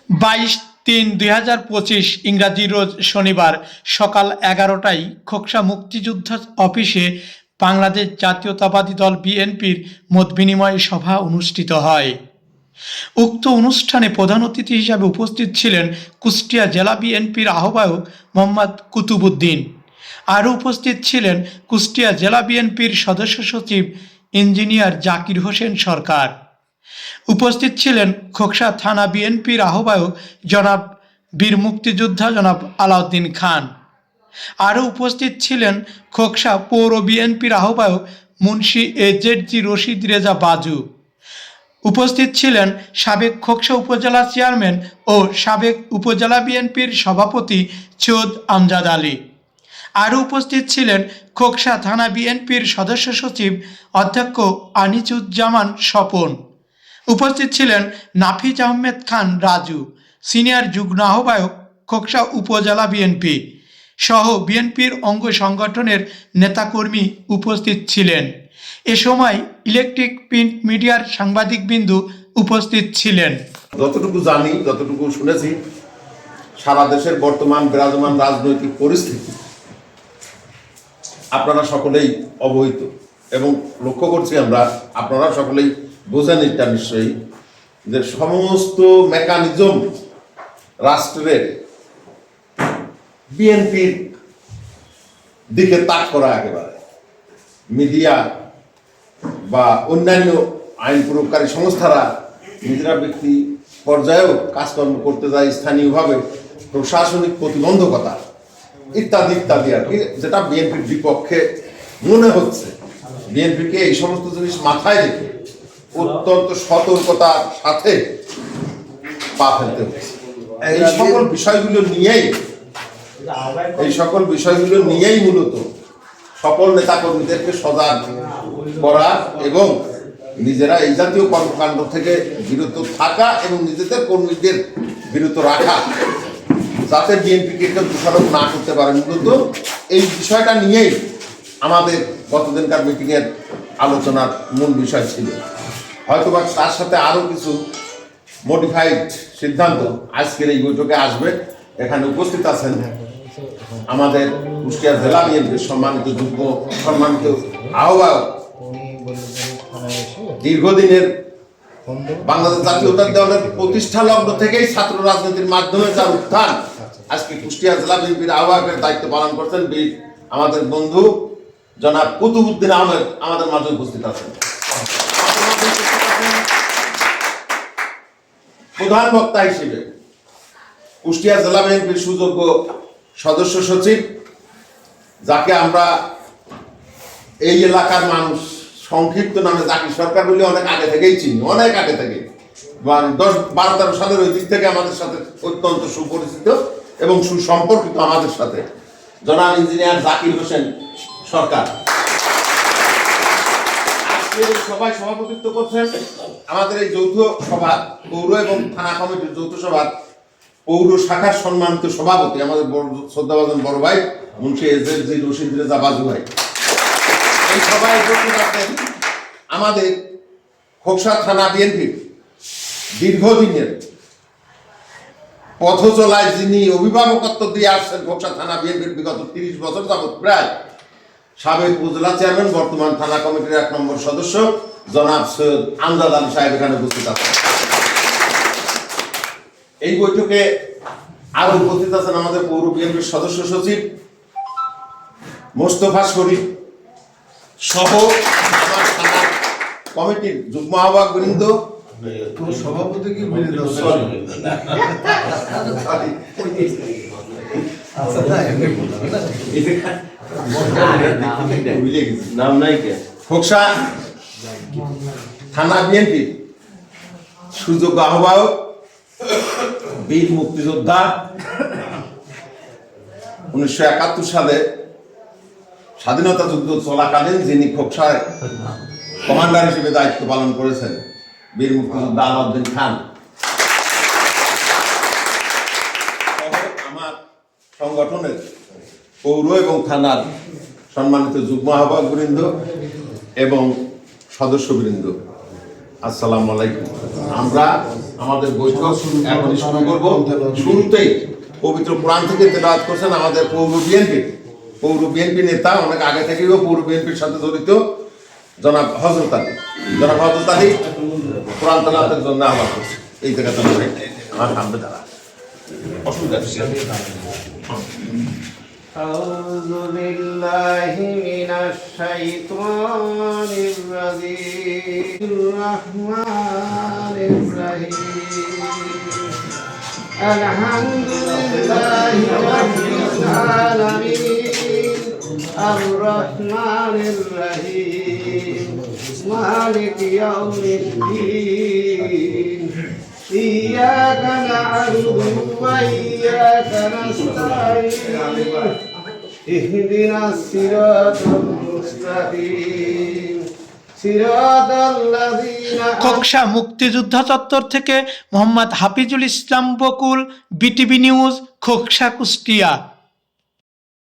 22/3/2025 ইংরাজি রোজ শনিবার সকাল 11টায় খোকসা মুক্তিযুদ্ধ অফিসে বাংলাদেশ জাতীয়তাবাদী দল বিএনপির মতবিনিময় সভা অনুষ্ঠিত হয়। উক্ত অনুষ্ঠানে প্রধান অতিথি হিসাবে উপস্থিত ছিলেন কুষ্টিয়া জেলা বিএনপির আহ্বায়ক মোহাম্মদ কুতুবুদ্দিন। আরও উপস্থিত ছিলেন কুষ্টিয়া জেলা বিএনপির সদস্য সচিব ইঞ্জিনিয়ার জাকির হোসেন সরকার। উপস্থিত ছিলেন খোকসা থানা বিএনপির আহ্বায়ক জনাব বীর মুক্তিযোদ্ধা জনাব আলাউদ্দিন খান। আরও উপস্থিত ছিলেন খোকসা পৌর বিএনপির আহ্বায়ক মুন্সি এজেডজি রশিদ রেজা বাজু। উপস্থিত ছিলেন সাবেক খোকসা উপজেলা চেয়ারম্যান ও সাবেক উপজেলা বিএনপির সভাপতি সৈয়দ আমজাদ আলী। আরও উপস্থিত ছিলেন খোকসা থানা বিএনপির সদস্য সচিব অধ্যক্ষ আনিসুজ্জামান স্বপন। উপস্থিত ছিলেন নাফিজ আহমেদ খান রাজু, সিনিয়র যুগ্ম আহ্বায়ক খোকসা উপজেলা বিএনপি সহ বিএনপির অঙ্গ সংগঠনের নেতাকর্মী উপস্থিত ছিলেন। এ সময় ইলেকট্রিক প্রিন্ট মিডিয়ার সাংবাদিকবৃন্দু উপস্থিত ছিলেন। যতটুকু জানি, যতটুকু শুনেছি, সারা দেশের বর্তমান বিরাজমান রাজনৈতিক পরিস্থিতি আপনারা সকলেই অবহিত এবং লক্ষ্য করছি আমরা, আপনারা সকলেই বোঝেন এটা নিশ্চয়ই, যে সমস্ত মেকানিজম রাষ্ট্রের বিএনপির দিকে তাক করা, একেবারে মিডিয়া বা অন্যান্য আইন প্রয়োগকারী সংস্থারা নিজেরা ব্যক্তি পর্যায়েও কাজকর্ম করতে যায়, স্থানীয়ভাবে প্রশাসনিক প্রতিবন্ধকতা ইত্যাদি ইত্যাদি আর কি, যেটা বিএনপির বিপক্ষে মনে হচ্ছে। বিএনপিকে এই সমস্ত জিনিস মাথায় রেখে অত্যন্ত সতর্কতার সাথে পা ফেলতে হচ্ছে। এই সকল বিষয়গুলো নিয়েই মূলত সকল নেতাকর্মীদেরকে সজাগ করা এবং নিজেরা এই জাতীয় কর্মকাণ্ড থেকে বিরত থাকা এবং নিজেদের কর্মীদের বিরত রাখা, যাতে বিএনপিকে কেউ দোষারোপ না করতে পারে। মূলত এই বিষয়টা নিয়েই আমাদের গতদিনকার মিটিংয়ের আলোচনার মূল বিষয় ছিল। হয়তোবা তার সাথে আরও কিছু মডিফাইড সিদ্ধান্ত আজকের এই বৈঠকে আসবে। এখানে উপস্থিত আছেন আমাদের কুষ্টিয়া জেলা বিএনপির সম্মানিত আহ্বায়ক, দীর্ঘদিনের বাংলাদেশ জাতীয়তাবাদী দলের প্রতিষ্ঠা লগ্ন থেকেই ছাত্র রাজনীতির মাধ্যমে যার উত্থান, আজকে কুষ্টিয়া জেলা বিএনপির আহ্বায়কের দায়িত্ব পালন করছেন আমাদের বন্ধু জনাব কুতুবুদ্দিন আহমেদ আমাদের মাঝে উপস্থিত আছেন। প্রধান বক্তা হিসেবে কুষ্টিয়া জেলা বিএনপির সুযোগ্য সদস্য সচিব, যাকে আমরা এই এলাকার মানুষ সংক্ষিপ্ত নামে জাকির সরকার বলে অনেক আগে থেকেই চিনি, অনেক আগে থেকে 10-12-13 সালের ওই দিক থেকে আমাদের সাথে অত্যন্ত সুপরিচিত এবং সুসম্পর্কিত আমাদের সাথে জনাব ইঞ্জিনিয়ার জাকির হোসেন সরকার। আজকে সবাই সভাপতিত্ব করছেন আমাদের এই যৌথ সভা, পৌর এবং থানা কমিটির যৌথ সভার পৌর শাখার সম্মানিত সভাপতি আমাদের শ্রদ্ধাভাজন বড় ভাই মুন্সি এজেডজি রশিদ রেজা বাজু ভাই। এই সভায় উপস্থিত আছেন আমাদের খোকসা থানা বিএনপির দীর্ঘদিনের পথ চলায় যিনি অভিভাবকত্ব দিয়ে আসছেন খোকসা থানা বিএনপির বিগত 30 বছর যাবৎ প্রায়, সাবেক উপজেলা চেয়ারম্যান, বর্তমান থানা কমিটির 1 নম্বর সদস্য জনাব সৈয়দ আমজাদ আলী সাহেব এখানে উপস্থিত আছেন। এই বৈঠকে আরো উপস্থিত আছেন আমাদের পৌর বিএনপির সদস্য সচিব মোস্তফা শরীফ সহ আমার থানা কমিটির যুগ্ম আহ্বায়ক বৃন্দ, সভাপতি কি খোকসা থানা বিএনপির সুযোগ্য আহ্বায়ক বীর মুক্তিযোদ্ধা, 1971 সালে স্বাধীনতা যুদ্ধ চলাকালীন যিনি খোকসায় কমান্ডার হিসেবে দায়িত্ব পালন করেছেন, বীর মুক্তিযোদ্ধা আলাউদ্দিন খান। আমার সংগঠনের পৌর এবং থানার সম্মানিত যুগ্ম আহ্বায়ক বৃন্দ এবং সদস্যবৃন্দ, আসসালামু আলাইকুম। আমরা আমাদের বৈঠক এখনই শুরু করব। শুরুতেই পবিত্র কোরআন থেকে তেলাওয়াত করছেন আমাদের পৌর বিএনপি নেতা, অনেক আগে থেকেই পৌর বিএনপির সাথে জড়িত জনাব হযরত আলী কোরআন তেলাওয়াতের জন্য আহ্বান করছে। এই জায়গাতে আমার সামনে দাঁড়া অসুবিধা أعوذ بالله من الشيطان الرجيم الرحمن الرحيم الحمد لله رب العالمين الرحمن الرحيم مالك يوم الدين إياك نعبد وإياك نستعين اهدنا الصراط المستقيم صراط الذين খোকসা মুক্তিযোদ্ধা চত্বর থেকে মোহাম্মদ হাফিজুল ইসলাম বকুল, বিটিভি নিউজ, খোকসা, কুষ্টিয়া।